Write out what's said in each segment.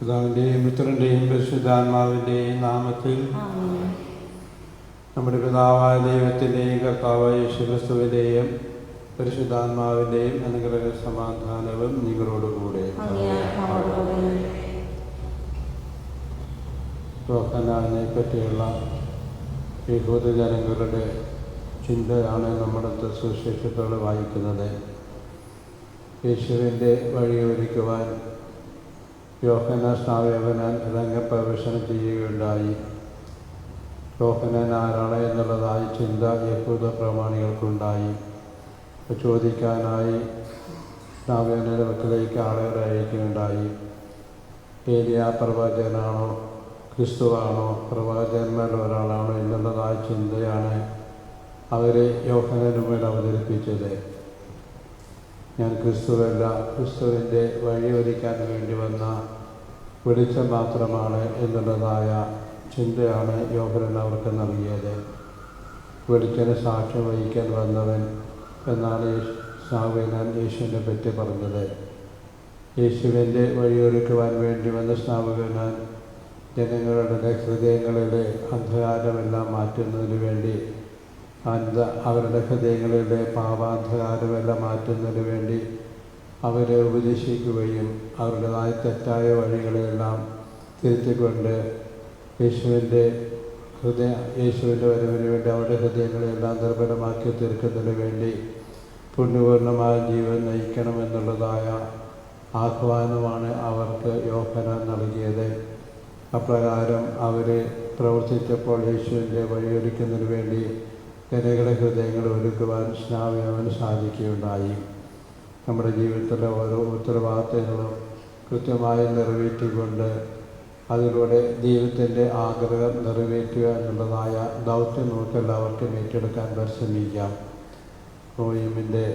പിതാവിൻ്റെയും പുത്രൻ്റെയും പരിശുദ്ധാത്മാവിൻ്റെയും നാമത്തിൽ നമ്മുടെ പിതാവായ ദൈവത്തിൻ്റെയും കർത്താവായ യേശുക്രിസ്തുവിൻ്റെയും പരിശുദ്ധാത്മാവിൻ്റെയും അനുഗ്രഹ സമാധാനവും നിങ്ങളോടുകൂടെ. യോഹന്നാനെ പറ്റിയുള്ള യഹൂദജനങ്ങളുടെ ചിന്തയാണ് നമ്മുടെ സുവിശേഷത്തോട് വായിക്കുന്നത്. യേശുവിൻ്റെ വഴിയൊരുക്കുവാൻ യോഹന്നാൻ സ്നാപകൻ രംഗപ്രവേശനം ചെയ്യുകയുണ്ടായി. യോഹന്നാൻ ആരാണ് എന്നുള്ളതായി ചിന്ത യഹൂദ പ്രമാണികൾക്കുണ്ടായി. ചോദിക്കാനായി സ്നാപകൻ്റെ അടുക്കലേക്ക് ആളുകളെ അയക്കുകയുണ്ടായി. ഏലിയാ പ്രവാചകനാണോ, ക്രിസ്തുവാണോ, പ്രവാചകന്മാരിൽ ഒരാളാണോ എന്നുള്ളതായ ചിന്തയാണ് അവരെ യോഹന്നാന് മുന്നിൽ അവതരിപ്പിച്ചത്. ഞാൻ ക്രിസ്തുവല്ല, ക്രിസ്തുവിൻ്റെ വഴിയൊരുക്കാൻ വേണ്ടി വന്ന വെളിച്ചം മാത്രമാണ് എന്നുള്ളതായ ചിന്തയാണ് യോഹന്നാൻ അവർക്ക് നൽകിയത്. വെളിച്ചന് സാക്ഷ്യം വഹിക്കാൻ വന്നവൻ എന്നാണ് സ്നാപകൻ യേശുവിനെ പറ്റി പറഞ്ഞത്. യേശുവിൻ്റെ വഴിയൊരുക്കുവാൻ വേണ്ടി വന്ന സ്നാപകൻ ജനങ്ങളുടെ ഹൃദയങ്ങളിലെ അന്ധകാരമെല്ലാം മാറ്റുന്നതിന് വേണ്ടി, അവരുടെ ഹൃദയങ്ങളിലെ പാപാന്ധകാരമെല്ലാം മാറ്റുന്നതിന് വേണ്ടി അവരെ ഉപദേശിക്കുകയും അവരുടേതായ തെറ്റായ വഴികളെല്ലാം തിരുത്തിക്കൊണ്ട് യേശുവിൻ്റെ വരവിന് വേണ്ടി അവരുടെ ഹൃദയങ്ങളെല്ലാം നിർമ്മലമാക്കി തീർക്കുന്നതിന് വേണ്ടി പുണ്യപൂർണ്ണമായ ജീവൻ നയിക്കണമെന്നുള്ളതായ ആഹ്വാനമാണ് അവർക്ക് യോഹന്നാൻ നൽകിയത്. അപ്രകാരം അവർ പ്രവർത്തിച്ചപ്പോൾ യേശുവിൻ്റെ വഴിയൊരുക്കുന്നതിന് വേണ്ടി ജനങ്ങളുടെ ഹൃദയങ്ങൾ ഒരുക്കുവാൻ സ്നാപകന് സാധിക്കുകയുണ്ടായി. നമ്മുടെ ജീവിതത്തിലെ ഓരോ ഉത്തരവാദിത്തങ്ങളും കൃത്യമായി നിറവേറ്റിക്കൊണ്ട് അതിലൂടെ ദൈവത്തിൻ്റെ ആഗ്രഹം നിറവേറ്റുക എന്നുള്ളതായ ദൗത്യം നമുക്കെല്ലാവർക്കും ഏറ്റെടുക്കാൻ പരിശ്രമിക്കാം. നോയമ്പിൻ്റെ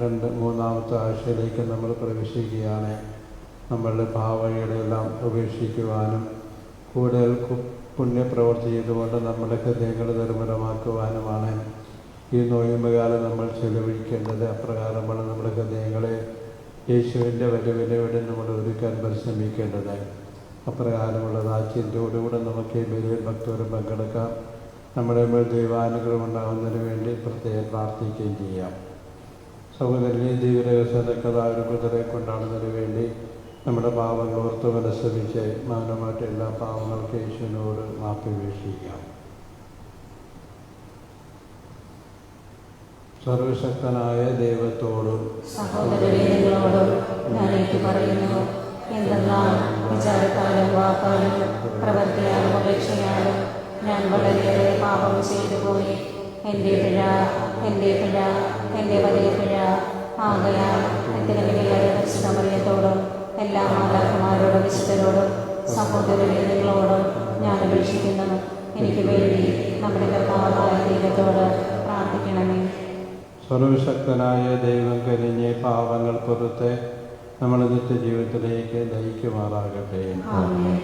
3-ാമത്തെ ആഴ്ചയിലേക്ക് നമ്മൾ പ്രവേശിക്കുകയാണ്. നമ്മളുടെ പാവങ്ങളെല്ലാം ഉപേക്ഷിക്കുവാനും കൂടുതൽ പുണ്യപ്രവൃത്തി ചെയ്തുകൊണ്ട് നമ്മുടെ ഹൃദയങ്ങൾ നിർമ്മലമാക്കുവാനുമാണ് ഈ നോയമ്പ് കാലം നമ്മൾ ചെലവഴിക്കേണ്ടത്. അപ്രകാരമാണ് നമ്മുടെ ഹൃദയങ്ങളെ യേശുവിൻ്റെ വരവിന് വേണ്ടി നമ്മൾ ഒരുക്കാൻ പരിശ്രമിക്കേണ്ടത്. അപ്രകാരമുള്ളത് ആ ചിന്തയോടുകൂടെ നമുക്ക് ഈ ബലിയിൽ ഭക്തോടും പങ്കെടുക്കാം. നമ്മുടെ മേൽ ദൈവാനുഗ്രഹം ഉണ്ടാകുന്നതിന് വേണ്ടി പ്രത്യേകം പ്രാർത്ഥിക്കുകയും ചെയ്യാം. സഹോദരനെ ദൈവരഹസ്യതക്കതായ കുതിരെ കൊണ്ടാടുന്നതിന് വേണ്ടി നമ്മുടെ പാപങ്ങൾ ഓർത്ത് മനസ്സരിച്ച് മൗനമായിട്ട് എല്ലാ പാവങ്ങൾക്ക് യേശുവിനോട് മാപ്പപേക്ഷിക്കാം. സർവശക്തനായ ദൈവത്തോടും സഹോദരങ്ങളോടും ഞാൻ പറയുന്നു, എന്തെന്നാൽ വിചാരത്താലും വാക്കാലും പ്രവൃത്തിയാലും അപേക്ഷയാലും ഞാൻ വളരെയേറെ പാപം ചെയ്തു പോയി. എൻ്റെ പിഴ, എൻ്റെ വലിയ പിഴ. ആകയാൽ നിത്യനിധിയായ പരിശുദ്ധമറിയത്തോടും എല്ലാ മാതാക്കന്മാരോടും സർവശക്തനായ ദൈവം കനിഞ്ഞ് പാപങ്ങൾ പുറത്ത് നമ്മൾ നിത്യജീവിതത്തിലേക്ക് നയിക്കുമാറാകട്ടെ. ആമേൻ.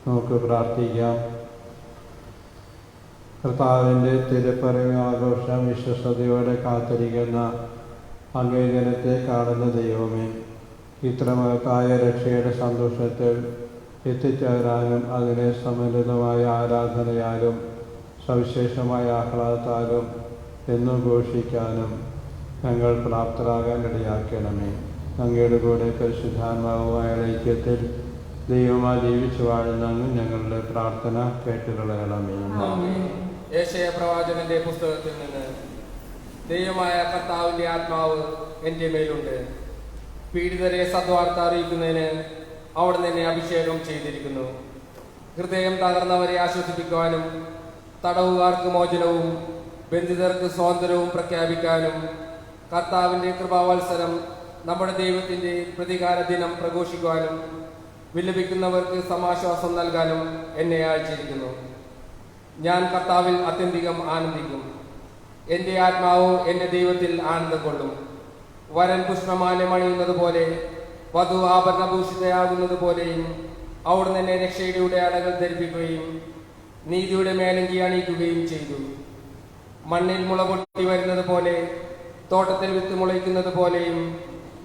നമുക്ക് പ്രാർത്ഥിക്കാം. കർത്താവിൻ്റെ തിരുപ്പിറവി ആഘോഷം വിശ്വസ്തയോടെ കാത്തിരിക്കുന്ന അങ്ങേ ജനത്തെ കാണുന്ന ദൈവമേ, ഇത്ര മഹത്തായ രക്ഷയുടെ സന്തോഷത്തിൽ എത്തിച്ചേരാനും അതിനെ സമ്മലിതമായ ആരാധനയാലും സവിശേഷമായ ആഹ്ലാദത്താലും എന്നും ഘോഷിക്കാനും ഞങ്ങൾ പ്രാപ്തരാകാൻ ഇടയാക്കണമേ. അങ്ങയുടെ കൂടെ പരിശുദ്ധാത്മാവുമായ ഐക്യത്തിൽ ദൈവമായി ജീവിച്ചു വാഴുന്ന അങ്ങ് ഞങ്ങളുടെ പ്രാർത്ഥന കേട്ടുകളയണമേ. യേശയ്യാ പ്രവാചകന്റെ പുസ്തകത്തിൽ നിന്ന്, ദൈവമായ കർത്താവിന്റെ ആത്മാവ് എൻ്റെ മേലുണ്ട്, പീഡിതരെ സദ്വാർത്ത അറിയിക്കുന്നതിന് അവിടുന്ന് എന്നെ അഭിഷേകം ചെയ്തിരിക്കുന്നു. ഹൃദയം തകർന്നവരെ ആശ്വസിപ്പിക്കുവാനും തടവുകാർക്ക് മോചനവും ബന്ധിതർക്ക് സ്വാതന്ത്ര്യവും പ്രഖ്യാപിക്കാനും കർത്താവിൻ്റെ കൃപാവത്സരം നമ്മുടെ ദൈവത്തിൻ്റെ പ്രതികാര ദിനം പ്രഘോഷിക്കുവാനും വിലപിക്കുന്നവർക്ക് സമാശ്വാസം നൽകാനും എന്നെ അയച്ചിരിക്കുന്നു. ഞാൻ കർത്താവിൽ അത്യന്തികം ആനന്ദിക്കും. എൻ്റെ ആത്മാവ് എൻ്റെ ദൈവത്തിൽ ആനന്ദം കൊള്ളും. വരൻ പുഷ്പമാല്യം അണിയുന്നത് പോലെ, വധു ആഭരണഭൂഷിതയാകുന്നത് പോലെയും അവിടുന്ന് എന്നെ രക്ഷയുടെ ഉടയാടകൾ ധരിപ്പിക്കുകയും നീതിയുടെ മേലങ്കി അണിയിക്കുകയും ചെയ്തു. മണ്ണിൽ മുള പൊട്ടി വരുന്നത് പോലെ, തോട്ടത്തിൽ വിത്ത് മുളയ്ക്കുന്നത് പോലെയും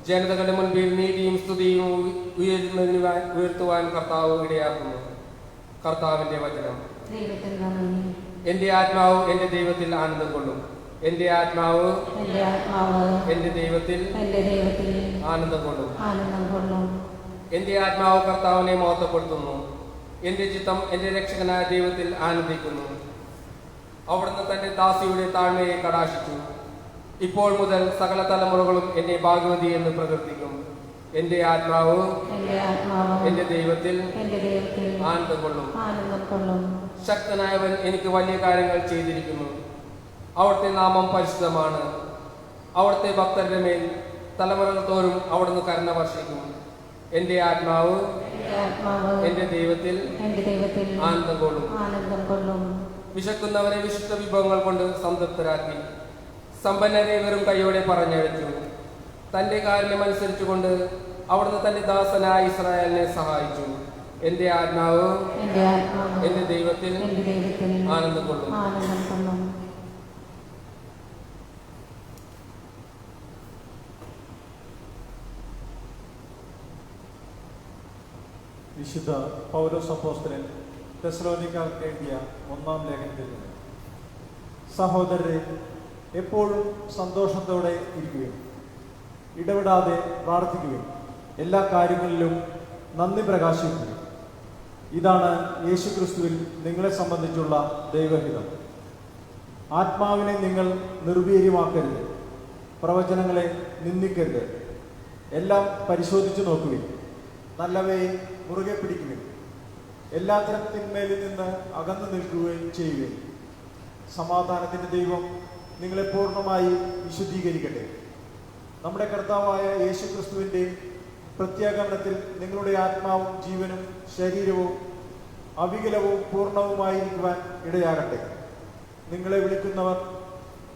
ജനതകളുടെ മുൻപിൽ നീതിയും സ്തുതിയും ഉയർത്തുവാൻ കർത്താവ് ഇടയാക്കുന്നു. കർത്താവിന്റെ വചനം. എൻ്റെ ആത്മാവ് എൻ്റെ ദൈവത്തിൽ ആനന്ദം കൊള്ളും. എൻ്റെ ആത്മാവ് എൻ്റെ ദൈവത്തിൽ ആനന്ദം കൊള്ളും. എൻ്റെ ആത്മാവ് കർത്താവിനെ മഹത്വപ്പെടുത്തുന്നു. എൻ്റെ ചിത്തം എൻ്റെ രക്ഷകനായ ദൈവത്തിൽ ആനന്ദിക്കുന്നു. അവിടുന്ന് തന്റെ ദാസിയുടെ താഴ്മയെ കടാക്ഷിച്ചു. ഇപ്പോൾ മുതൽ സകല തലമുറകളും എന്നെ ഭാഗ്യവതി എന്ന് പ്രകീർത്തിക്കും. എൻ്റെ ആത്മാവ് എൻ്റെ ദൈവത്തിൽ ആനന്ദം കൊള്ളും. ശക്തനായവൻ എനിക്ക് വലിയ കാര്യങ്ങൾ ചെയ്തിരിക്കുന്നു. അവിടുത്തെ നാമം പരിശുദ്ധമാണ്. അവിടുത്തെ ഭക്തരുടെ മേൽ തലമുറകൾ തോറും അവിടുന്ന് കരുണ വർഷിക്കും. എൻ്റെ ആത്മാവ് എൻ്റെ ദൈവത്തിൽ ആനന്ദം കൊള്ളും. വിശക്കുന്നവരെ വിശുദ്ധ വിഭവങ്ങൾ കൊണ്ട് സംതൃപ്തരാക്കി. സമ്പന്നരെ വെറും കൈയോടെ പറഞ്ഞയച്ചു. തന്റെ കാരുണ്യമനുസരിച്ചുകൊണ്ട് അവിടുന്ന് തന്റെ ദാസനായ ഇസ്രായേലിനെ സഹായിച്ചു. എൻ്റെ ആത്മാവ് എൻ്റെ ദൈവത്തിൽ ആനന്ദം കൊള്ളും. വിശുദ്ധ പൗലോസ് അപ്പോസ്തലൻ തെസ്സലോനിക്കർക്ക് എഴുതിയ 1-ാം ലേഖനത്തിൽ നിന്ന്, സഹോദരരെ, എപ്പോഴും സന്തോഷത്തോടെ ഇരിക്കുകയും ഇടപെടാതെ പ്രാർത്ഥിക്കുകയും എല്ലാ കാര്യങ്ങളിലും നന്ദി പ്രകാശിക്കുകയും, ഇതാണ് യേശുക്രിസ്തുവിൽ നിങ്ങളെ സംബന്ധിച്ചുള്ള ദൈവഹിതം. ആത്മാവിനെ നിങ്ങൾ നിർവീര്യമാക്കരുത്, പ്രവചനങ്ങളെ നിന്ദിക്കരുത്. എല്ലാം പരിശോധിച്ചു നോക്കുകയും നല്ലവയെ മുറുകെ പിടിക്കുകയും എല്ലാത്തരം തിന്മയിൽ നിന്ന് അകന്നു നിൽക്കുകയും ചെയ്യുകയും സമാധാനത്തിൻ്റെ ദൈവം നിങ്ങളെ പൂർണ്ണമായി വിശുദ്ധീകരിക്കട്ടെ. നമ്മുടെ കർത്താവായ യേശുക്രിസ്തുവിൻ്റെ പ്രത്യാഗമനത്തിൽ നിങ്ങളുടെ ആത്മാവും ജീവനും ശരീരവും അവികലവും പൂർണ്ണവുമായിരിക്കുവാൻ ഇടയാകട്ടെ. നിങ്ങളെ വിളിക്കുന്നവർ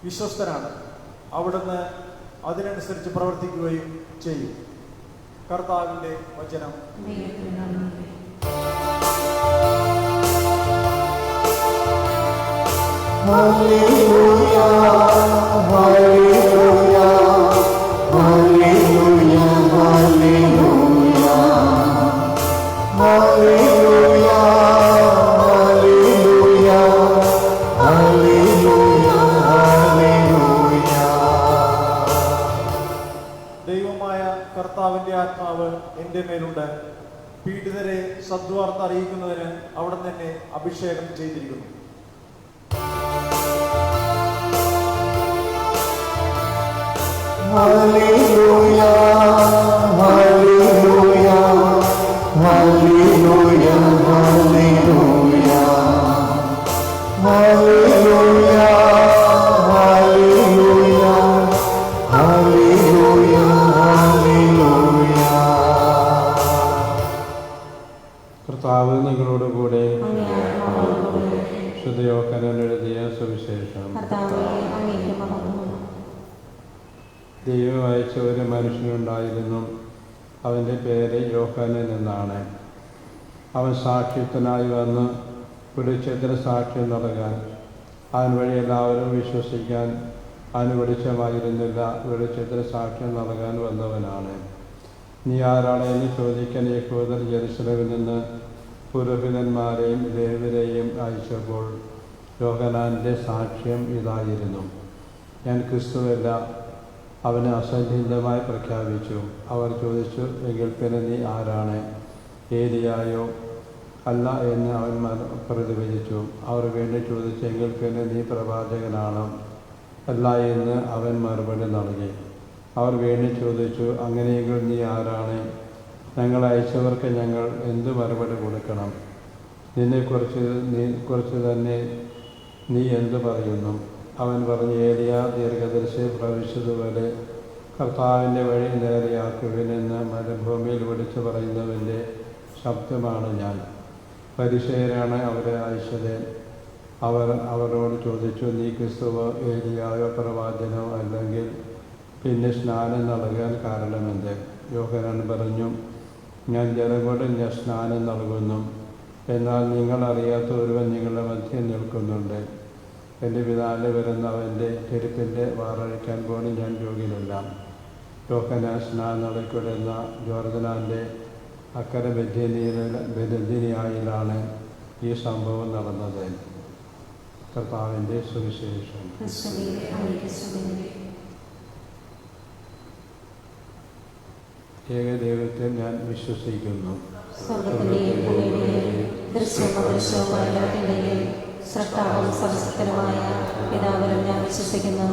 വിശ്വസ്തനാണ്, അവിടുന്ന് അതിനനുസരിച്ച് പ്രവർത്തിക്കുകയും ചെയ്യും. കർത്താവിൻ്റെ വചനം. Hallelujah, hallelujah. ആത്മാവ് എൻ്റെ മേലുണ്ട്. പീഡിതരെ സദ്വാർത്ത അറിയിക്കുന്നതിന് അവിടെ തന്നെ അഭിഷേകം ചെയ്തിരിക്കുന്നു. Hallelujah, hallelujah, hallelujah, hallelujah, hallelujah, hallelujah, hallelujah, hallelujah. കർത്താവ് നിങ്ങളോട് കൂടെ. അങ്ങേ ആത്മാവോടുകൂടെ. വിശുദ്ധ യോഹന്നാൻ എഴുതിയ സുവിശേഷം. കർത്താവേ, അങ്ങേക്ക് മഹത്വം. ദൈവം അയച്ച ഒരു മനുഷ്യനുണ്ടായിരുന്നു. അവൻ്റെ പേര് യോഹന്നാൻ എന്നാണ്. അവൻ സാക്ഷ്യത്തിനായി വന്ന് വെളിച്ചത്തിന് സാക്ഷ്യം നൽകാൻ, അവൻ വഴി എല്ലാവരും വിശ്വസിക്കാൻ. അവന് വെളിച്ചമായിരുന്നില്ല, വെളിച്ചത്തിന് സാക്ഷ്യം നൽകാൻ വന്നവനാണ്. നീ ആരാണ് എന്ന് ചോദിക്കാൻ യഹൂദർ ജെറുസലേമിൽ നിന്ന് പുരോഹിതന്മാരെയും ലേവ്യരെയും അയച്ചപ്പോൾ യോഹന്നാൻ്റെ സാക്ഷ്യം ഇതായിരുന്നു: ഞാൻ ക്രിസ്തുവല്ല. അവനെ അസന്നിഗ്ധമായി പ്രഖ്യാപിച്ചു. അവർ ചോദിച്ചു, എങ്കിൽ പിന്നെ നീ ആരാണ്? ഏലിയായോ? അല്ല എന്ന് അവൻ പ്രതിവചിച്ചു. അവർ വീണ്ടും ചോദിച്ചു, എങ്കിൽ പിന്നെ നീ പ്രവാചകനാണോ? അല്ല എന്ന് അവൻ മറുപടി നൽകി. അവർ വീണ്ടും ചോദിച്ചു, അങ്ങനെയെങ്കിൽ നീ ആരാണ്? ഞങ്ങൾ അയച്ചവർക്ക് ഞങ്ങൾ എന്ത് മറുപടി കൊടുക്കണം? നിന്നെക്കുറിച്ച് തന്നെ നീ എന്ത് പറയുന്നു? അവൻ പറഞ്ഞു, ഏലിയ ദീർഘദർശി പ്രവേശിച്ചതുപോലെ കർത്താവിൻ്റെ വഴി നേരെയാക്കുവിനെന്ന് മരുഭൂമിയിൽ വിളിച്ചു പറയുന്നവൻ്റെ ശബ്ദമാണ് ഞാൻ. പരിസേയരാണ് അവരെ അയച്ചത്. അവർ അവരോട് ചോദിച്ചു, നീ ക്രിസ്തുവോ ഏലിയായോ പ്രവാചകനോ അല്ലെങ്കിൽ പിന്നെ സ്നാനം നൽകാൻ കാരണമെന്ത്? യോഹന്നാൻ പറഞ്ഞു, ഞാൻ ജനങ്ങളോട് ഞാൻ സ്നാനം നൽകുന്നു, എന്നാൽ നിങ്ങളറിയാത്ത ഒരുവൻ നിങ്ങളുടെ മധ്യം നിൽക്കുന്നുണ്ട്. എൻ്റെ പിതാവിൻ്റെ വരുന്നവൻ്റെ ചെരുപ്പിൻ്റെ വാറഴിക്കാൻ പോലും ഞാൻ യോഗ്യനല്ല. യോഹന്നാൻ സ്നാനം നൽകിക്കൊടുന്ന ജോർദാനിൻ്റെ അക്കരെ ബെഥനിയായിലാണ് ഈ സംഭവം നടന്നത്. കർത്താവിൻ്റെ സുവിശേഷം. ഏകദൈവത്തിൽ ഞാൻ വിശ്വസിക്കുന്നു. സ്വർഗ്ഗത്തിന്റെയും ഭൂമിയുടെയും ദൃശ്യമദൃശ്യവുമായ ലോകത്തിന്റെയും സ്രഷ്ടാവും സർവശക്തനുമായ പിതാവിലും ഞാൻ വിശ്വസിക്കുന്നു.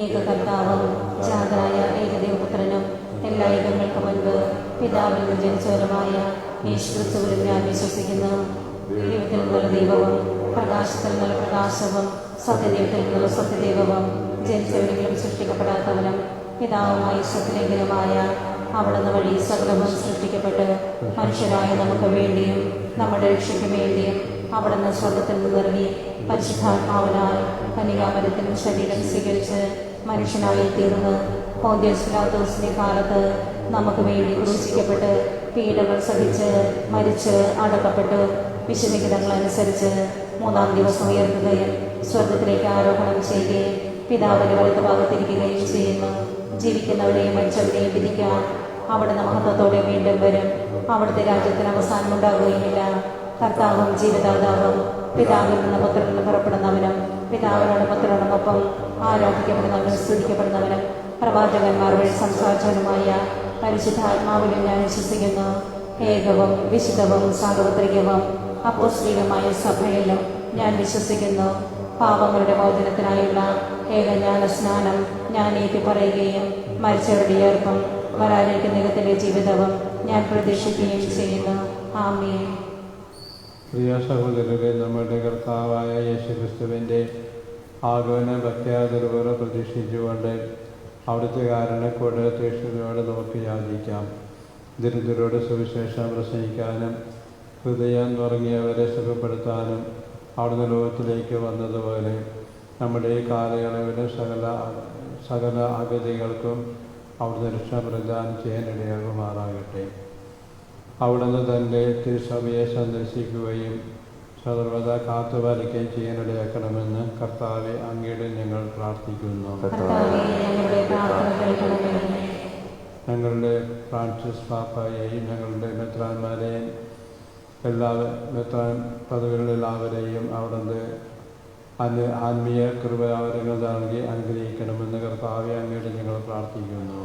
ഏകകർത്താവും ജാതനായ ഏകദൈവപുത്രനും എല്ലാ യുഗങ്ങൾക്ക് മുൻപ് പിതാവിൽ നിന്ന് ജനിച്ചവരുമായ യേശുക്രിസ്തുവിലും ഞാൻ വിശ്വസിക്കുന്നു. ദൈവത്തിൽ നിന്നുള്ള ദൈവവും പ്രകാശത്തിൽ നിന്നുള്ള പ്രകാശവും സത്യദൈവത്തിൽ നിന്നുള്ള സത്യദൈവവും ജനിച്ചവരെങ്കിലും സൃഷ്ടിക്കപ്പെടാത്തവനും പിതാവുമായി സ്വത്തിലേഖനമായ അവിടുന്ന് വഴി സകലവും സൃഷ്ടിക്കപ്പെട്ട് മനുഷ്യരായ നമുക്ക് വേണ്ടിയും നമ്മുടെ രക്ഷയ്ക്ക് വേണ്ടിയും അവിടുന്ന് സ്വർഗ്ഗത്തിൽ നിന്നിറങ്ങി പരിശുദ്ധാത്മാവിനാൽ കന്യകാമരത്തിൽ ശരീരം സ്വീകരിച്ച് മനുഷ്യനായി തീർന്ന് പോന്തിയസ് പിലാത്തോസിന്റെ കാലത്ത് നമുക്ക് വേണ്ടി ക്രൂശിക്കപ്പെട്ട് പീഡകൾ സഹിച്ച് മരിച്ച് അടക്കപ്പെട്ടു വിശുദ്ധലിഖിതങ്ങളനുസരിച്ച് മൂന്നാം ദിവസം ഉയർത്തുകയും സ്വർഗ്ഗത്തിലേക്ക് ആരോഹണം ചെയ്യുകയും പിതാവിന്റെ വലത്ത് ഭാഗത്തിരിക്കുകയും ചെയ്യുന്നു. ജീവിക്കുന്നവരെയും മരിച്ചവരെയും വിധിക്കാൻ അവിടുന്ന് മഹത്വത്തോടെ വീണ്ടും വരും. അവിടുത്തെ രാജ്യത്തിന് അവസാനം ഉണ്ടാകുകയുമില്ല. കർത്താവും ജീവദാതാവും പിതാവിൽ നിന്ന് പുത്രനിൽ നിന്ന് പുറപ്പെടുന്നവനും പിതാവിനോട് പുത്രനോടൊപ്പം ആരാധിക്കപ്പെടുന്നവനും സ്തുതിക്കപ്പെടുന്നവനും പ്രവാചകന്മാർ വഴി സംസാരിച്ചവനുമായ പരിശുദ്ധാത്മാവിലും ഞാൻ വിശ്വസിക്കുന്നു. ഏകവും വിശുദ്ധവും സാർവത്രികവും അപ്പോസ്തലികമായ സഭയിലും ഞാൻ വിശ്വസിക്കുന്നു. പാപങ്ങളുടെ മോചനത്തിനായുള്ള ഏകജ്ഞാന സ്നാനം ഞാൻ ഏറ്റുപറയുകയും മരിച്ചവരുടെ ഉയർപ്പും വരാനിരിക്കുന്ന യുഗത്തിലെ ജീവിതവും ഞാൻ പ്രതീക്ഷിക്കുകയും ചെയ്യുന്നു. ആമേൻ. പ്രിയ സഹോദരരെ, നമ്മുടെ കർത്താവായ യേശുക്രിസ്തുവിൻ്റെ ആഗമന ഭക്ത്യാദരവോടെ പ്രതീക്ഷിച്ചുകൊണ്ട് അവിടുത്തെ കാരണക്കോട് തീക്ഷ്ണതയോടെ നമുക്ക് യാചിക്കാം. ദരിദ്രരോട് സുവിശേഷം പ്രസംഗിക്കാനും ഹൃദയം നുറങ്ങിയവരെ സുഖപ്പെടുത്താനും അവിടുന്ന് ലോകത്തിലേക്ക് വന്നതുപോലെ നമ്മുടെ ഈ കാലയളവിലും സകല അഗതികൾക്കും അവിടുന്ന് രക്ഷ പ്രദാനം ചെയ്യാൻ ഇടയാകുമാറാകട്ടെ. അവിടുന്ന് തൻ്റെ തിരുസഭയെ സന്ദർശിക്കുകയും സർവ്വത കാത്തുപാലിക്കുകയും ചെയ്യാനിടയാക്കണമെന്ന് കർത്താവെ അങ്ങയുടെ ഞങ്ങൾ പ്രാർത്ഥിക്കുന്നു. ഞങ്ങളുടെ ഫ്രാൻസിസ് പാപ്പായെയും ഞങ്ങളുടെ മെത്രാന്മാരെയും മെത്രാൻ പദവികളിൽ എല്ലാവരെയും അവിടുന്ന് ആത്മീയ കൃപാവരങ്ങൾ നൽകി അനുഗ്രഹിക്കണമെന്ന് കർത്താവെ അങ്ങയുടെ ഞങ്ങൾ പ്രാർത്ഥിക്കുന്നു.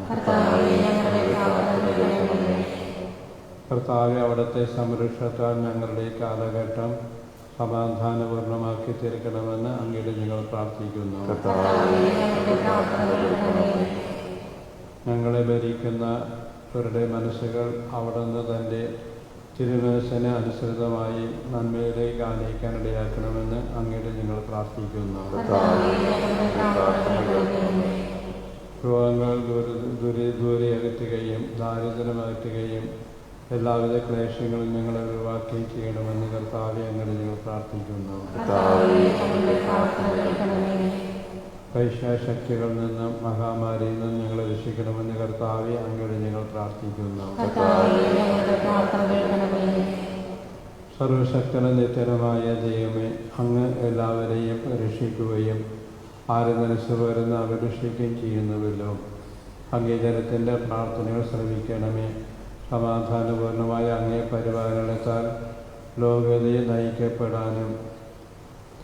കർത്താവെ അവിടുത്തെ സംരക്ഷണത്താൽ ഞങ്ങളുടെ കാലഘട്ടം സമാധാനപൂർണ്ണമാക്കി തീർക്കണമെന്ന് അങ്ങയുടെ ഞങ്ങൾ പ്രാർത്ഥിക്കുന്നു. ഞങ്ങളെ ഭരിക്കുന്നവരുടെ മനസ്സുകൾ അവിടുന്ന് തൻ്റെ തിരുമനസ്സിന് അനുസൃതമായി നന്മയിലേക്ക് ആനയിക്കാനിടയാക്കണമെന്ന് അങ്ങയുടെ ഞങ്ങൾ പ്രാർത്ഥിക്കുന്നു. രോഗങ്ങൾ ദൂരെ അകറ്റുകയും ദാരിദ്ര്യം അകറ്റുകയും എല്ലാവിധ ക്ലേശങ്ങളും ഞങ്ങളെ ഒഴിവാക്കുകയും ചെയ്യണമെന്ന് കർത്താവെ അങ്ങയുടെ ഞങ്ങൾ പ്രാർത്ഥിക്കുന്നു. പൈശാശക്തികളിൽ നിന്നും മഹാമാരിയിൽ നിന്നും ഞങ്ങളെ രക്ഷിക്കണമെന്ന് കർത്താവെ അങ്ങയുടെ ഞങ്ങൾ പ്രാർത്ഥിക്കുന്നു. സർവശക്തനും നിത്യനുമായ ദൈവമേ, അങ്ങ് എല്ലാവരെയും രക്ഷിക്കുകയും ആര് മനസ്സ് വരുന്ന അവർ രക്ഷിക്കുകയും ചെയ്യുന്നുവല്ലോ. അംഗീകാരത്തിൻ്റെ പ്രാർത്ഥനകൾ ശ്രമിക്കണമേ. സമാധാനപൂർണ്ണമായ അങ്ങേ പരിപാലനത്താൽ ലോകതയെ നയിക്കപ്പെടാനും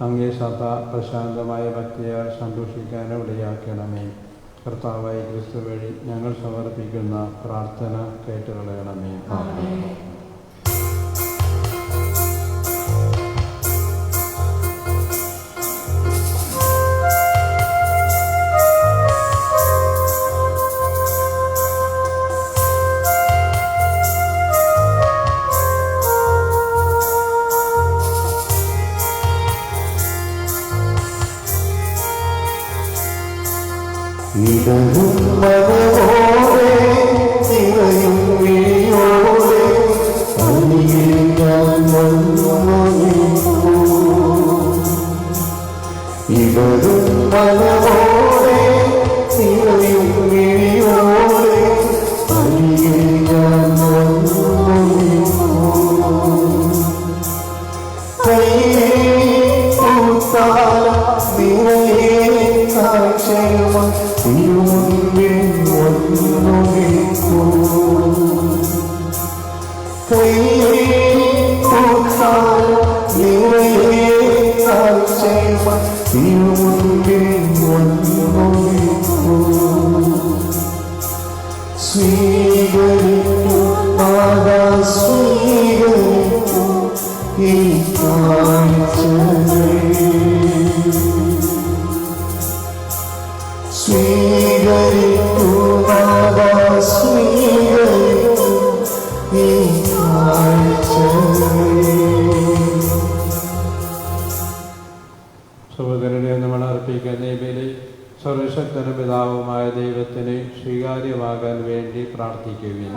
അങ്ങേ സദാ പ്രശാന്തമായ ഭക്തിയാൽ സന്തോഷിക്കാനും ഇടയാക്കണമേ. കർത്താവായ ക്രിസ്തു വഴി ഞങ്ങൾ സമർപ്പിക്കുന്ന പ്രാർത്ഥന കേട്ടുകളയണമേ. ഇടരും മനമോടെ നിറയും വിളിയോടെ അരികിൽ ഞാൻ വന്നു. ഇടരും മനമോടെ നിറയും വിളിയോടെ അരികിൽ ഞാൻ വന്നു. സ്വീകരിക്കൂ മാതാ, സ്വീകരിക്കൂ ഈ കാഴ്ചകൾ. സ്വീകരിക്കൂ മാതാ, സ്വീകരിക്കൂ ഈ കാഴ്ചകൾ. സഹോദരനെ നമ്മൾ അർപ്പിക്കുന്ന ഈ ബലി സർവശക്തനും പിതാവുമായ ദൈവത്തിന് സ്വീകാര്യമാകാൻ വേണ്ടി പ്രാർത്ഥിക്കുകയും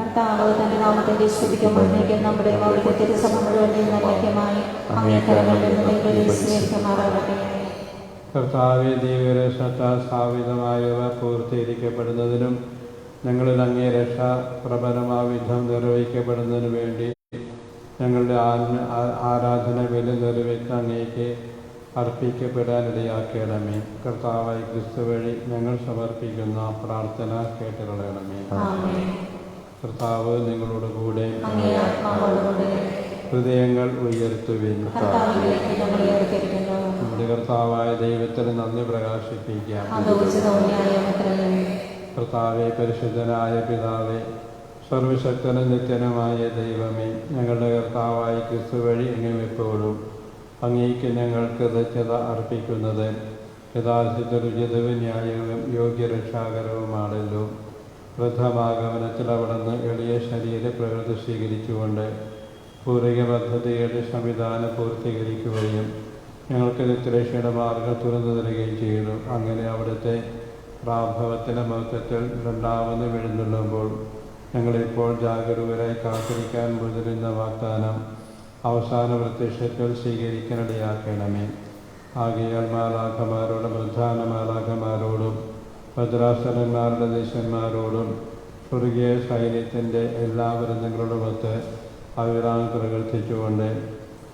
കർത്താവെ, ദൈവരക്ഷത്താൽ സ്ഥാപിതമായവ പൂർത്തീകരിക്കപ്പെടുന്നതിനും ഞങ്ങളിൽ അങ്ങേ രക്ഷാ പ്രബലമായ വിധം നിർവഹിക്കപ്പെടുന്നതിനു വേണ്ടി ഞങ്ങളുടെ ആരാധന ബലി നിർവഹിച്ച അങ്ങേക്ക് അർപ്പിക്കപ്പെടാനിടയാക്കണമേ. കർത്താവായ ക്രിസ്തു വഴി ഞങ്ങൾ സമർപ്പിക്കുന്ന പ്രാർത്ഥന കേട്ടുകളയണമേ. കർത്താവ് നിങ്ങളോട് കൂടെ. ഹൃദയങ്ങൾ ഉയർത്തുവിൻ. നമ്മുടെ കർത്താവായ ദൈവത്തിന് നന്ദി പ്രകാശിപ്പിക്കാം. കർത്താവെ, പരിശുദ്ധനായ പിതാവേ, സർവശക്തനും നിത്യനുമായ ദൈവമേ, ഞങ്ങളുടെ കർത്താവായ ക്രിസ്തു വഴി എങ്ങും എപ്പോഴും അങ്ങേക്ക് ഞങ്ങൾ കൃതജ്ഞത അർപ്പിക്കുന്നത് യഥാർത്ഥത്തിൽ ഉചിതവും ന്യായവും യോഗ്യരക്ഷാകരവുമാണല്ലോ. വൃദ്ധമാഗമനത്തിൽ അവിടുന്ന് എളിയ ശരീര പ്രകൃതി സ്വീകരിച്ചുകൊണ്ട് പൂർവിക പദ്ധതിയുടെ സംവിധാനം പൂർത്തീകരിക്കുകയും ഞങ്ങൾക്ക് നിത്യരക്ഷയുടെ മാർഗം തുറന്നു തരികയും ചെയ്തു. അങ്ങനെ അവിടുത്തെ പ്രാഭവത്തിൻ്റെ മഹത്വത്തിൽ രണ്ടാമത് എഴുന്നള്ളുമ്പോൾ ഞങ്ങളിപ്പോൾ ജാഗരൂകരായി കാത്തിരിക്കാൻ മുതിരുന്ന വാഗ്ദാനം അവസാന പ്രത്യക്ഷത്തിൽ സ്വീകരിക്കാനിടയാക്കണമേ. ആകയാൽ മാലാഖമാരോടും പ്രധാന മാലാഖമാരോടും ഭദ്രാസനന്മാരുടെ ദേശന്മാരോടും സ്വർഗീയ സൈന്യത്തിൻ്റെ എല്ലാ വൃന്ദങ്ങളോടുമൊത്ത് അവിരാം പ്രകീർത്തിച്ചുകൊണ്ട്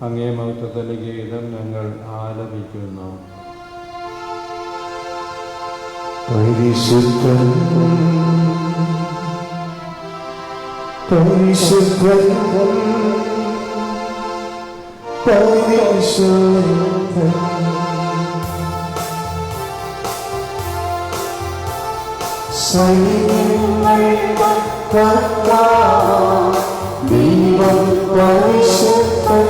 അങ്ങേ മഹത്വത്തിൻ്റെ ഗീതം ഞങ്ങൾ ആലപിക്കുന്നു. പരിശുദ്ധൻ പരിശുദ്ധൻ പരിശുദ്ധൻ സൈന്യങ്ങൾ കർത്താവ് ദൈവം പരിശുദ്ധൻ,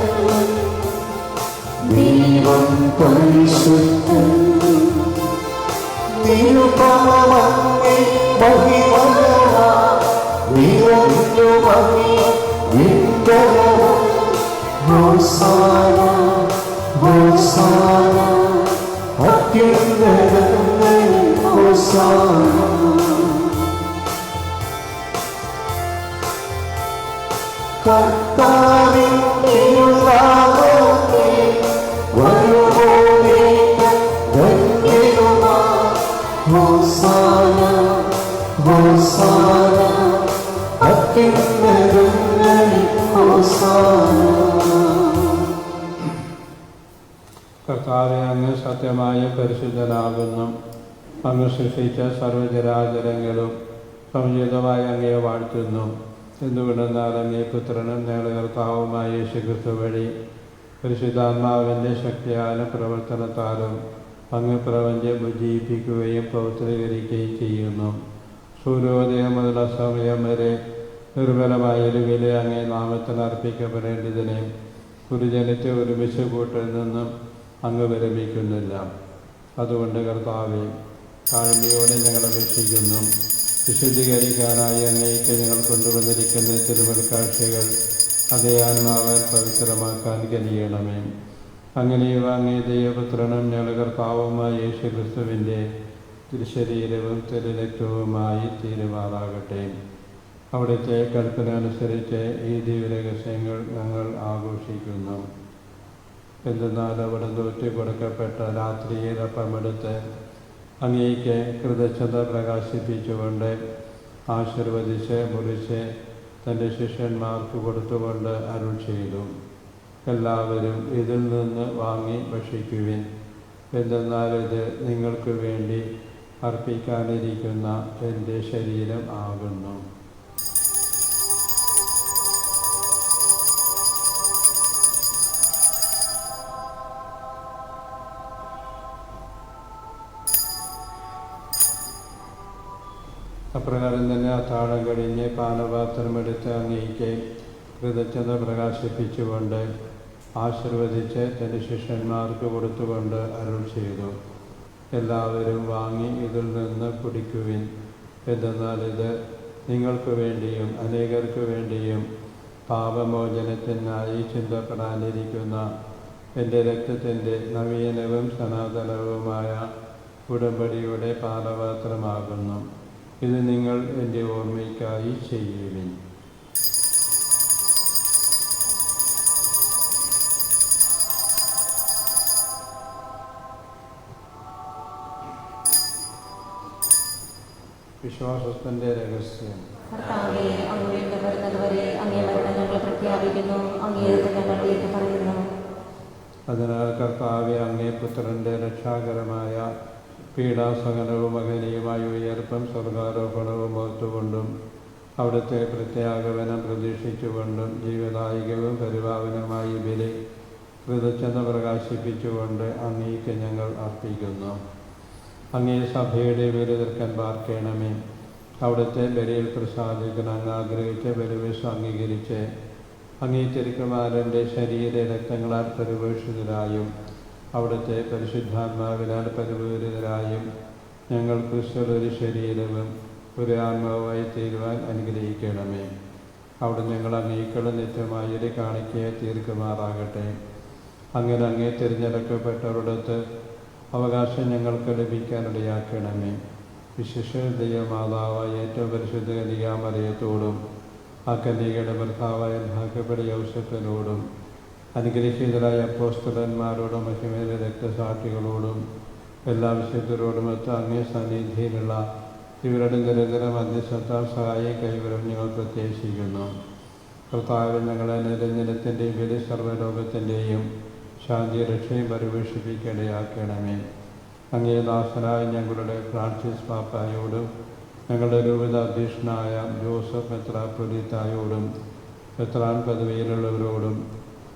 ദൈവം പരിശുദ്ധൻ. നിരുപമമങ്ങേ മഹിമകളാൽ നിറഞ്ഞു മങ്ങി വിണ്ടലവും. ഹോസാന ഹോസാന അത്യുന്നതങ്ങളിൽ ഹോസാന. കർത്താവിൻ തിരുനാമത്തിൽ വരുവോനേറ്റം ധന്യനുമാ. ഹോസാന ഹോസാന അത്യുന്നതങ്ങളിൽ ഹോസാന. കർത്താവെ, അങ്ങ് സത്യമായ പരിശുദ്ധനാകുന്നു. അങ്ങ് സൃഷ്ടിച്ച സർവ്വചരാചരങ്ങളും സംയുക്തമായി അങ്ങയെ വാഴ്ത്തുന്നു. എന്തുകൊണ്ടെന്നാൽ അങ്ങേ പുത്രനും ഞങ്ങളുടെ കർത്താവുമായ യേശുക്രിസ്തു വഴി പരിശുദ്ധാത്മാവിൻ്റെ ശക്തിയാലും പ്രവർത്തനത്താലും അങ്ങ് പ്രപഞ്ചം ഉജ്ജീവിപ്പിക്കുകയും പൗത്രീകരിക്കുകയും ചെയ്യുന്നു. സൂര്യോദയം മുതൽ അസ്തമയം വരെ നിർമ്മലമായൊരുവിലെ അങ്ങേ നാമത്തിൽ അർപ്പിക്കപ്പെടേണ്ടതിനെ ഗുരുജനത്തെ ഒരുമിച്ച് കൂട്ടിൽ നിന്നും അങ്ങ് വിരമിക്കുന്നില്ല. അതുകൊണ്ട് കർത്താവെ, താഴ്മയോടെ ഞങ്ങൾ അപേക്ഷിക്കുന്നു. വിശുദ്ധീകരിക്കാനായി അങ്ങേക്ക് ഞങ്ങൾ കൊണ്ടുവന്നിരിക്കുന്ന തിരുവൽക്കാഴ്ചകൾ അതേ ആത്മാവാൽ പവിത്രമാക്കാൻ കഴിയണമേ. അങ്ങനെ അങ്ങേ ദൈവപുത്രനും ഞങ്ങളുടെ കർത്താവുമായ യേശുക്രിസ്തുവിൻ്റെ തിരുശരീരവും തിരുരക്തവുമായി തീരുമാറാകട്ടെ. അവിടുത്തെ കൽപ്പന അനുസരിച്ച് ഈ ദിവ്യരഹസ്യങ്ങൾ ഞങ്ങൾ ആഘോഷിക്കുന്നു. എന്തെന്നാൽ അവിടുന്ന് ഒറ്റിക്കൊടുക്കപ്പെട്ട രാത്രിയിൽ അപ്പമെടുത്ത് അങ്ങേക്ക് കൃതജ്ഞത പ്രകാശിപ്പിച്ചുകൊണ്ട് ആശീർവദിച്ച് മുറിച്ച് തൻ്റെ ശിഷ്യന്മാർക്ക് കൊടുത്തുകൊണ്ട് അരുൾ ചെയ്തു. എല്ലാവരും ഇതിൽ നിന്ന് വാങ്ങി ഭക്ഷിക്കുവിൻ. എന്തെന്നാൽ ഇത് നിങ്ങൾക്ക് വേണ്ടി അർപ്പിക്കാനിരിക്കുന്ന എൻ്റെ ശരീരം ആകുന്നു. അപ്രകാരം തന്നെ അത്താഴം കഴിഞ്ഞ് പാനപാത്രമെടുത്ത് അങ്ങേക്ക് കൃതജ്ഞത പ്രകാശിപ്പിച്ചുകൊണ്ട് ആശീർവദിച്ച് തൻ്റെ ശിഷ്യന്മാർക്ക് കൊടുത്തുകൊണ്ട് അരുൾ ചെയ്തു. എല്ലാവരും വാങ്ങി ഇതിൽ നിന്ന് കുടിക്കുവിൻ. എന്തെന്നാൽ ഇത് നിങ്ങൾക്ക് വേണ്ടിയും അനേകർക്ക് വേണ്ടിയും പാപമോചനത്തിനായി ചിന്തപ്പെടാനിരിക്കുന്ന എൻ്റെ രക്തത്തിൻ്റെ നവീനവും സനാതനവുമായ ഉടമ്പടിയുടെ പാനപാത്രമാകുന്നു. ഇത് നിങ്ങൾ എൻ്റെ ഓർമ്മയ്ക്കായി ചെയ്യുവിൻ. വിശ്വാസത്തിൻ്റെ രഹസ്യം. കർത്താവേ, അങ്ങ് വീണ്ടും വരുന്നതുവരെ അങ്ങേ മരണം ഞങ്ങൾ പ്രഖ്യാപിക്കുന്നു, അങ്ങേ ഞങ്ങൾ ഏറ്റുപറയുന്നു. അതിനാൽ കർത്താവെ, അങ്ങേ പുത്രൻ്റെ രക്ഷാകരമായ പീഡാസഹനവും മകനീയമായ ഉയർപ്പും സ്വർഗാരോപണവും ഓർത്തുകൊണ്ടും അവിടുത്തെ പ്രത്യാഗമനം പ്രതീക്ഷിച്ചുകൊണ്ടും ജീവദായികവും പരിപാവനമായ ബലി കൃതജ്ഞത പ്രകാശിപ്പിച്ചുകൊണ്ട് അങ്ങേക്ക് ഞങ്ങൾ അർപ്പിക്കുന്നു. അങ്ങേ സഭയുടെ ബലിതർക്കൻ പാർക്കണമേ. അവിടുത്തെ ബലിയിൽ പ്രസാദിക്കാൻ അങ്ങ് ആഗ്രഹിച്ച ബലിവിഷം അംഗീകരിച്ച് അങ്ങേ തിരുക്കുമാരൻ്റെ ശരീര രക്തങ്ങളാൽ പരിപോഷിതരായും അവിടുത്തെ പരിശുദ്ധാത്മാവിനാൽ പരിപൂരിതരായും ഞങ്ങൾ ക്രിസ്തുവിന്റെ ശരീരവും ഒരു ആത്മാവായി തീരുവാൻ അനുഗ്രഹിക്കണമേ. അവിടെ ഞങ്ങൾ അങ്ങേക്കുള്ള നിത്യമായൊരു കാണിക്കയെ തീർക്കുമാറാകട്ടെ. അങ്ങനെ അങ്ങേ തിരഞ്ഞെടുക്കപ്പെട്ടവരുടെ അവകാശം ഞങ്ങൾക്ക് ലഭിക്കാനിടയാക്കണമേ. വിശിഷ്ട ദൈവമാതാവായ ഏറ്റവും പരിശുദ്ധ കന്യകാമറിയത്തോടും ആ കന്യകയുടെ ഭർത്താവായ ഭാഗ്യപ്പെട്ട യൗസേപ്പിനോടും അനുഗ്രഹീതരായ അപ്പോസ്തലന്മാരോടും മഹിമേറിയ രക്തസാക്ഷികളോടും എല്ലാ വിശുദ്ധരോടുമൊത്ത് അങ്ങേ സന്നിധിയിലുള്ള ഇവരുടെ നിരന്തര മധ്യസ്ഥ സഹായം കൈവരും ഞങ്ങൾ പ്രത്യേകിക്കുന്നു. കർത്താവ്, ഞങ്ങളെ നിരഞ്ജനത്തിൻ്റെയും ബലി സർവ്വലോകത്തിൻ്റെയും ശാന്തി രക്ഷയും പരിപോഷിപ്പിക്കേണ്ടയാക്കണമേ. അങ്ങേ ദാസനായ ഞങ്ങളുടെ ഫ്രാൻസിസ് പാപ്പായോടും ഞങ്ങളുടെ രൂപത അധ്യക്ഷനായ ജോസഫ് മെത്രാപ്പൊലീത്തായോടും മെത്രാൻ പദവിയിലുള്ളവരോടും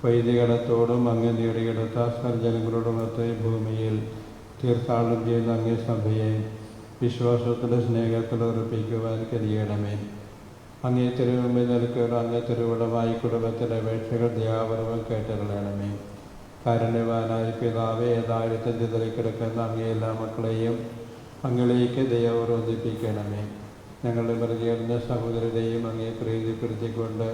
വൈദികടത്തോടും അങ്ങ് നേടിയെടുത്ത സർജനങ്ങളോടുമൊത്ത് ഭൂമിയിൽ തീർത്ഥാടനം ചെയ്യുന്ന അങ്ങേ സഭയെ വിശ്വാസത്തിൻ്റെ സ്നേഹത്തിൽ ഉറപ്പിക്കുവാൻ കഴിയണമേ. അങ്ങേ തിരുമുമ്പിൽ നിൽക്കുന്ന അങ്ങേ തിരുവുടമായി കുടുംബത്തിൻ്റെ അപേക്ഷകൾ ദയാപൂർവം കേട്ടറിയണമേ. കാരുണ്യവാനായ പിതാവേ, യഥാർത്ഥത്തിൽ ചിതറിക്കിടക്കുന്ന അങ്ങേ എല്ലാ മക്കളെയും അങ്ങിലേക്ക് ദയവർദ്ധിപ്പിക്കണമേ. ഞങ്ങളുടെ മൃഗീർന്ന സഹോദരരെയും അങ്ങേ പ്രീതിപ്പെടുത്തിക്കൊണ്ട്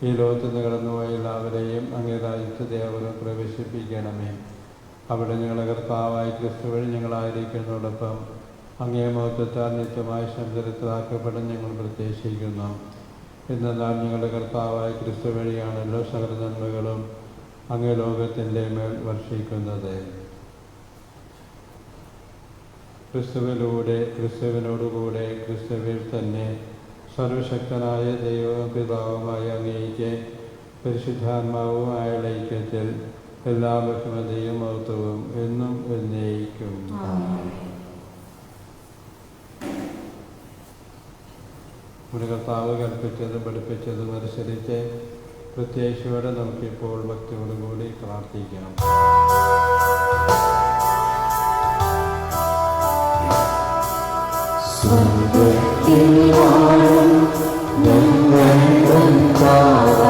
ഈ ലോകത്ത് നിന്ന് കടന്നുപോയ എല്ലാവരെയും അങ്ങേ രാജ്യത്ത് ദയവർവം പ്രവേശിപ്പിക്കണമേ. അവിടെ ഞങ്ങളുടെ കർത്താവായ ക്രിസ്തു വഴി ഞങ്ങളായിരിക്കുന്നതോടൊപ്പം അങ്ങേ മഹത്വത്താൽ നിത്യമായി സംതൃപ്തരാക്കപ്പെടും ഞങ്ങൾ പ്രത്യേകിക്കുന്നു. എന്നാൽ ഞങ്ങളുടെ കർത്താവായ ക്രിസ്തു വഴിയാണല്ലോ സകല നന്മകളും അങ്ങേ ലോകത്തിൻ്റെ മേൽ വർഷിക്കുന്നത്. ക്രിസ്തുവിലൂടെ, ക്രിസ്തുവിനോടുകൂടെ, ക്രിസ്തുവിൽ തന്നെ സർവശക്തനായ ദൈവവും പിതാവുമായ അങ്ങേയ്ക്ക് പരിശുദ്ധാത്മാവുമായ ഐക്യത്തിൽ എല്ലാ ബഹുമതിയും മഹത്വവും എന്നും എന്നേക്കും. നമ്മുടെ കർത്താവ് കൽപ്പിച്ചതും പഠിപ്പിച്ചതും അനുസരിച്ച് പ്രത്യേകിച്ചോടെ നമുക്കിപ്പോൾ ഭക്തിയോടുകൂടി പ്രാർത്ഥിക്കാം. സ്വർഗ്ഗത്തിൽ വാഴും ഞങ്ങളുടെ താര,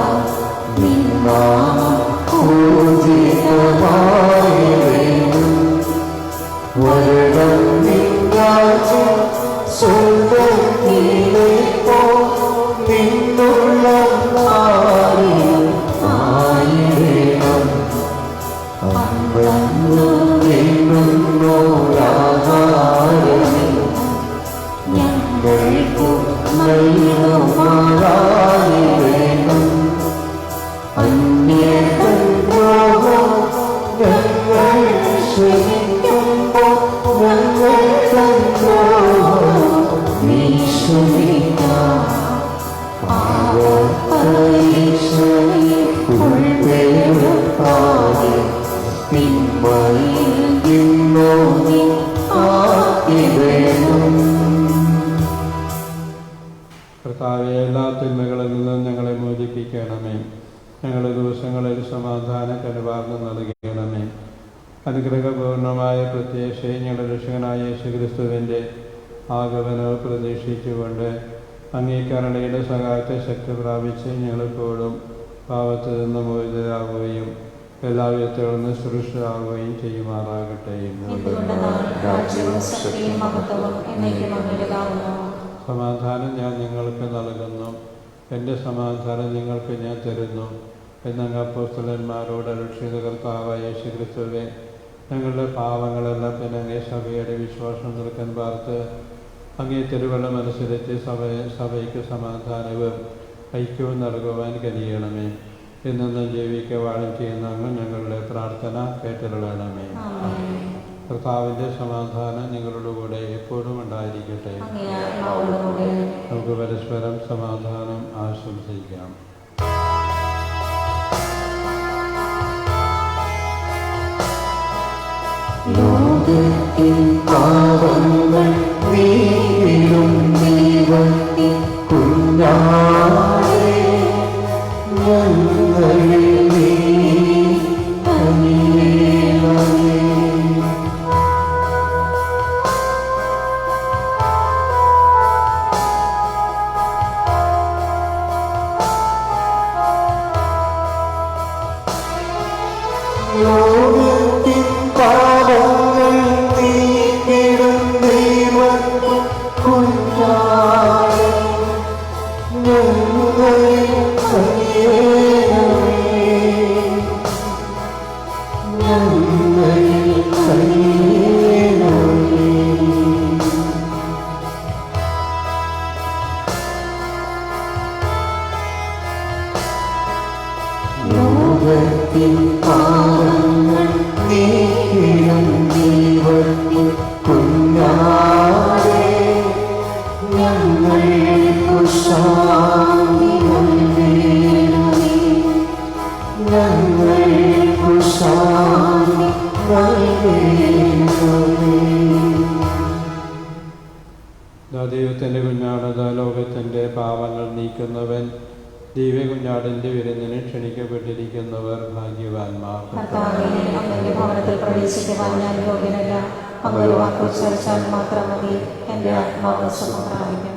നിൻ നാമം പൂജിതമായിടേണം. വരണം നിൻ രാജ്യം സ്വർഗ്ഗത്തിലേപ്പോ നിന്നുള്ള ആയിടേണം. അന്നു നിന്നോരാഹാരം ഞങ്ങൾക്കു നൽകുമാറായിടേണം. അന്യദ്രോഹം ഞങ്ങൾ ക്ഷമിക്കുമ്പോൾ ഞങ്ങൾക്ക് ദ്രോഹം നീ ക്ഷമിക്കാം. പരീക്ഷയിൽ ഉൾപ്പെടുത്താതെ തിന്മയിൽ നിന്നോ നീ കാത്തിടണം. കർത്താവെ, എല്ലാ തിന്മകളിൽ നിന്നും ഞങ്ങളെ മോചിപ്പിക്കണമേ. ഞങ്ങളുടെ ദിവസങ്ങളിൽ സമാധാന കരുവാർന്ന് നൽകണമേ. അനുഗ്രഹപൂർണമായ പ്രത്യാശയെ ഞങ്ങളുടെ രക്ഷകനായ യേശുക്രിസ്തുവിൻ്റെ ആഗമനവും പ്രതീക്ഷിച്ചുകൊണ്ട് അംഗീകരണയുടെ സഹായത്തെ ശക്തി പ്രാപിച്ച് ഞങ്ങളെപ്പോഴും പാപത്തിൽ നിന്ന് മോചിതരാകുകയും എല്ലാ വിധത്തിലും നിന്ന് സുരക്ഷിതരാകുകയും ചെയ്യുമാറാകട്ടെ. സമാധാനം ഞാൻ നിങ്ങൾക്ക് നൽകുന്നു, എൻ്റെ സമാധാനം നിങ്ങൾക്ക് ഞാൻ തരുന്നു എന്നങ്ങ് അപ്പോസ്തലന്മാരോട് അരുളിയ കർത്താവായ യേശുക്രിസ്തുവേ, ഞങ്ങളുടെ പാവങ്ങളെല്ലാം പിന്നെ അങ്ങേ സഭയുടെ വിശ്വാസം നിൽക്കാൻ പാർത്ത് അങ്ങേ തിരുവള്ളം അനുസരിച്ച് സഭയ്ക്ക് സമാധാനവും ഐക്യവും നൽകുവാൻ കഴിയണമേ. എന്നും ജീവിക്കുവാനും ചെയ്യുന്ന അങ്ങ് ഞങ്ങളുടെ പ്രാർത്ഥന കേട്ടരുളണമേ. കർത്താവിൻ്റെ സമാധാനം നിങ്ങളുടെ കൂടെ എപ്പോഴും ഉണ്ടായിരിക്കട്ടെ. നമുക്ക് പരസ്പരം സമാധാനം ആശംസിക്കാം. ലോകത്തിൻ പാപങ്ങൾ നീങ്ങിടും ദൈവത്തിൻ കുഞ്ഞാടേ, ഞങ്ങളിൽ നീ കനിയണമേ. ലോകത്തിൻ പാപങ്ങൾ നീക്കിടും ദൈവത്തിൻ കുഞ്ഞാടേ, ഞങ്ങളിൽ കനിയണമേ. ഞങ്ങളിൽ കനിയണമേ. ലോകത്തിൻ പാപങ്ങൾ നീക്കിടും ദൈവത്തിൻ കുഞ്ഞാടേ, ഞങ്ങൾക്കു ശാന്തി നൽകണമേ. ഞങ്ങൾക്കു ശാന്തി നൽകണമേ. ദൈവത്തിൻ്റെ കുഞ്ഞാടത ലോകത്തിൻ്റെ പാപങ്ങൾ നീക്കുന്നവൻ, ദിവ്യ കുഞ്ഞാടിൻ്റെ വിരുന്നിന് ക്ഷണിക്കപ്പെട്ടിരിക്കുന്നവർ ഭാഗ്യവാന്മാർ. ഭവനത്തിൽ പ്രവേശിക്കുവാൻ ഞാൻ യോഗ്യനല്ല. അങ്ങൊരു വാക്ക് ഉച്ചരിച്ചാൽ മാത്രം മതി, എൻ്റെ ആത്മാവ് സുഖം പ്രാപിക്കും.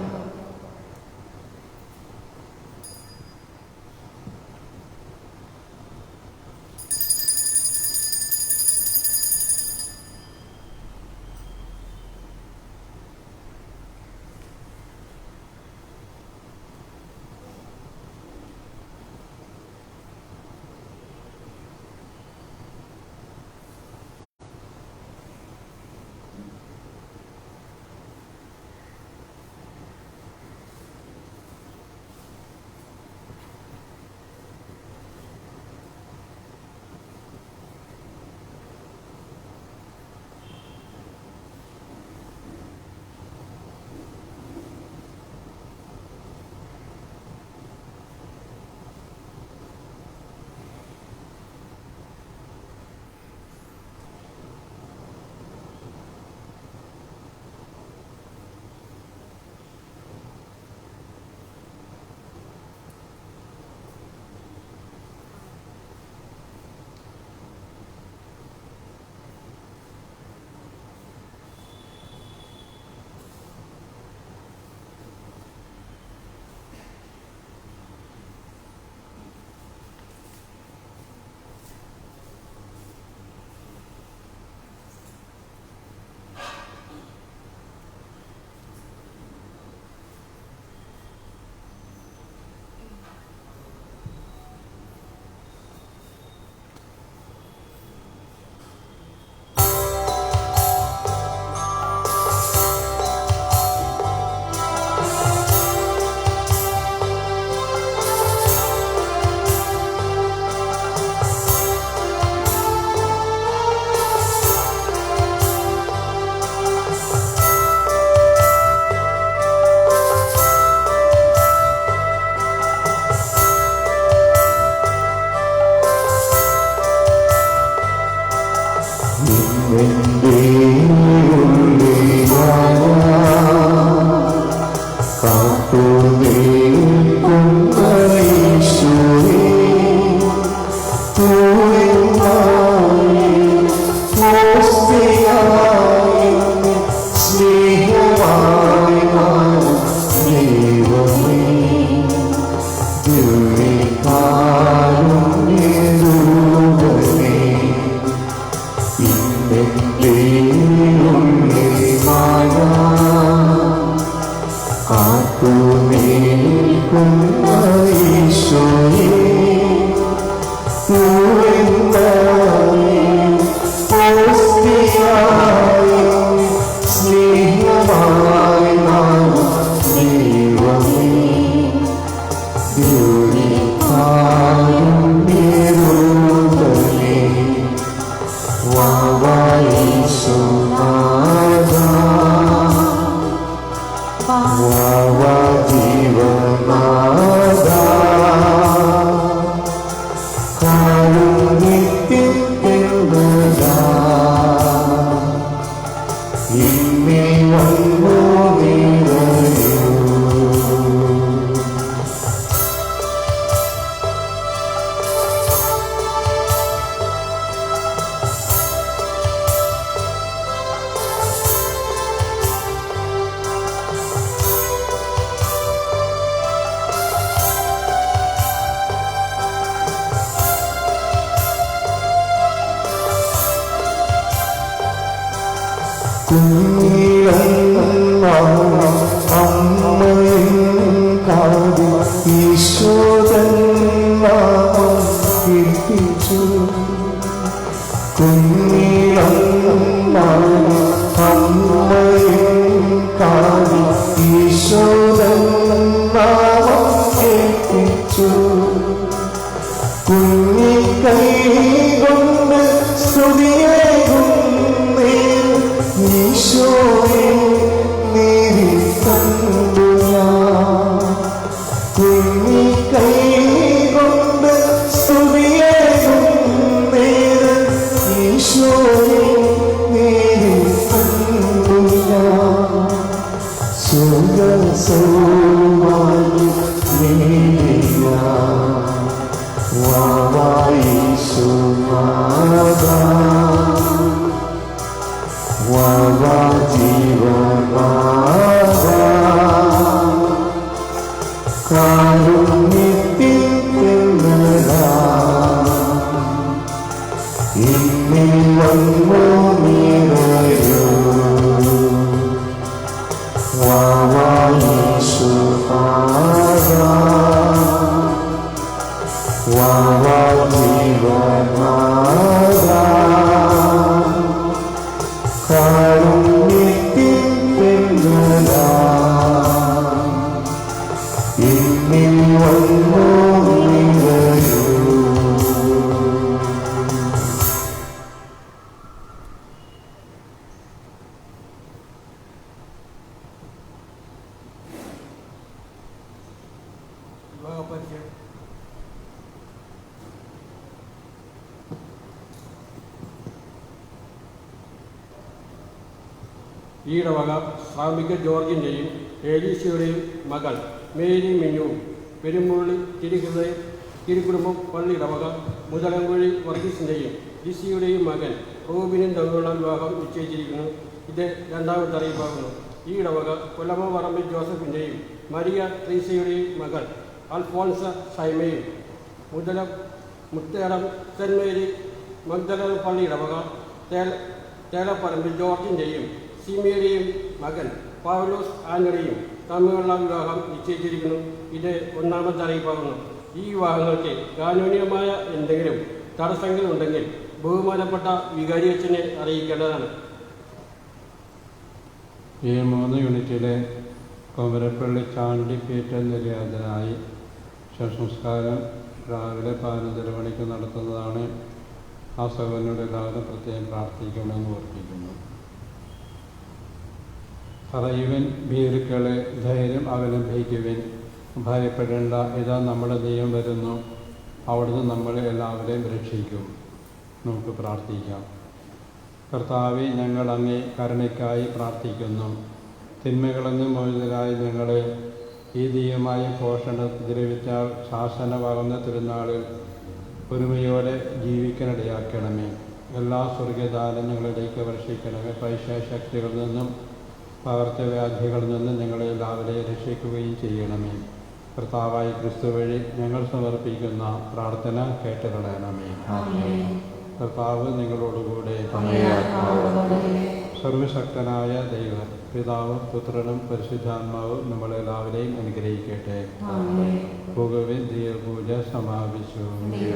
Wow. ഈയിടവക ശ്രാമിക ജോർജിൻ്റെയും ഏലീശയുടെയും മകൾ മേരി മിന്നു പെരുമുള്ളി തിരുകുടുംബം പള്ളിയിടവക മുതലങ്കുഴി വർഗീസിൻ്റെയും ലിസിയുടെയും മകൻ റൂബിനും തമ്മിലുള്ള വിവാഹം നിശ്ചയിച്ചിരിക്കുന്നു. ഇത് രണ്ടാമത്തെ അറിയിപ്പാകുന്നു. ഈ ഇടവക കൊല്ലമ പറമ്പിൽ ജോസഫിൻ്റെയും മരിയ ട്രീസയുടെയും മകൾ അൽഫോൺസ സൈമയും മുത്തേടം സെൻറ് മേരി മഗ്ദല പള്ളി ഇടവക തേലപ്പറമ്പിൽ ജോർജിൻ്റെയും സിമിയുടെയും മകൻ പൗലോസ് ആന്റണിയും തമ്മിലുള്ള വിവാഹം നിശ്ചയിച്ചിരിക്കുന്നു. ഇത് ഒന്നാമത്തെ അറിയിപ്പാകുന്നു. ഈ വിവാഹങ്ങൾക്ക് കാനൂന്യമായ എന്തെങ്കിലും തടസ്സങ്ങളുണ്ടെങ്കിൽ ബഹുമാനപ്പെട്ട വികാരിയച്ഛനെ അറിയിക്കേണ്ടതാണ്. ഈ 3 യൂണിറ്റിലെ കൊമരപ്പള്ളി ചാണ്ടിപ്പീറ്റൽ നിര്യാതനായി ശവസംസ്കാരം രാവിലെ 11 മണിക്ക് നടത്തുന്നതാണ്. ആ സഹോദരനോട് എല്ലാവരും പ്രത്യേകം പ്രാർത്ഥിക്കണമെന്ന് ഓർപ്പിക്കുന്നു. പറയുവൻ ഭീരുക്കളെ ധൈര്യം അവലംബിക്കുവിൻ, ഭയപ്പെടേണ്ട, ഇതാ നമ്മുടെ ദൈവം വരുന്നു, അവിടുന്ന് നമ്മളെ എല്ലാവരെയും രക്ഷിക്കും. നമുക്ക് പ്രാർത്ഥിക്കാം. കർത്താവേ, ഞങ്ങൾ അങ്ങേ കരുണയ്ക്കായി പ്രാർത്ഥിക്കുന്നു. തിന്മകളിൽ നിന്ന് മോചിതരായി ഞങ്ങളെ ഈ ദൈവമായ പോഷണ ദ്രവിച്ചാൽ ശാസനമാകുന്ന തിരുനാളിൽ ഒരുമയോടെ ജീവിക്കാനിടയാക്കണമേ. എല്ലാ സ്വർഗദാനം ഞങ്ങളിലേക്ക് വർഷിക്കണമേ. പൈശാശക്തികളിൽ നിന്നും പകർച്ചവ്യാധികളിൽ നിന്നും ഞങ്ങളെ എല്ലാവരെയും രക്ഷിക്കുകയും ചെയ്യണമേ. കർത്താവായ ക്രിസ്തു വഴി ഞങ്ങൾ സമർപ്പിക്കുന്ന പ്രാർത്ഥന കേട്ടുകളയണമേ. കർത്താവ് നിങ്ങളോടുകൂടെ. സർവശക്തനായ ദൈവം പിതാവും പുത്രനും പരിശുദ്ധാത്മാവും നമ്മളെല്ലാവരെയും അനുഗ്രഹിക്കട്ടെ. പോകുവിൻ, ദൈവപൂജ സമാപിച്ചു. ഞങ്ങൾ